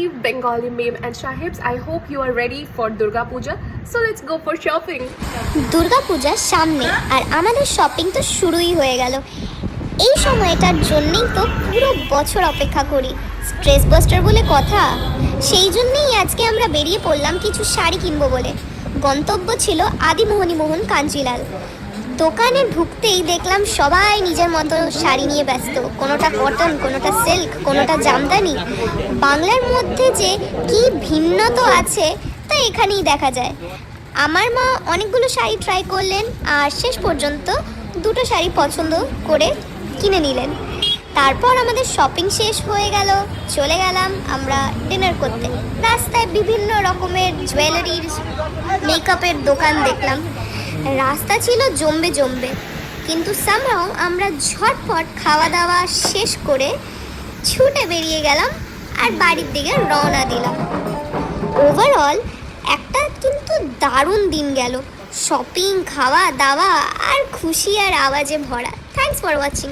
Bengali meme and Shahibs. I hope you are ready for Durga Puja. So let's go for shopping. Durga পূজার সামনে আর আমাদের shopping তো শুরুই হয়ে গেল। এই সময়টার জন্যই তো পুরো বছর অপেক্ষা করি, স্ট্রেস বাস্টার বলে কথা। সেই জন্যই আজকে আমরা বেরিয়ে পড়লাম কিছু শাড়ি কিনবো বলে। গন্তব্য ছিল আদিমোহিনী মোহন কাঞ্জিলাল। দোকানে ঢুকতেই দেখলাম সবাই নিজের মতো শাড়ি নিয়ে ব্যস্ত, কোনোটা কটন, কোনোটা সিল্ক, কোনোটা জামদানি। বাংলার মধ্যে যে কি ভিন্নতা আছে তা এখানেই দেখা যায়। আমার মা অনেকগুলো শাড়ি ট্রাই করলেন আর শেষ পর্যন্ত দুটো শাড়ি পছন্দ করে কিনে নিলেন। তারপর আমাদের শপিং শেষ হয়ে গেল, চলে গেলাম আমরা ডিনার করতে। রাস্তায় বিভিন্ন রকমের জুয়েলারির, মেকআপের দোকান দেখলাম। রাস্তা ছিল জমবে জমবে, কিন্তু সামহাও আমরা ঝটপট খাওয়া দাওয়া শেষ করে ছুটে বেরিয়ে গেলাম আর বাড়ির দিকে রওনা দিলাম। ওভারঅল একটা কিন্তু দারুণ দিন গেল, শপিং, খাওয়া দাওয়া আর খুশি আর আওয়াজে ভরা। Thanks for watching.